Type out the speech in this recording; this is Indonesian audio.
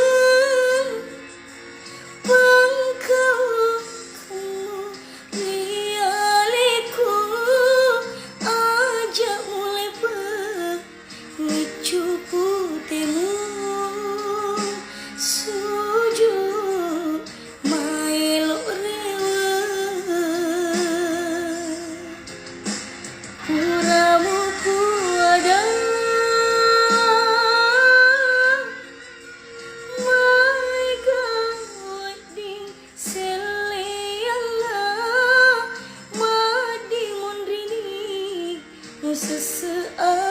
sabarakeun pangkau lialiku aja mulai pengecu putihmu sujud maelo rewe puramu kuada mai gawat ding selianga madi mondrini sesea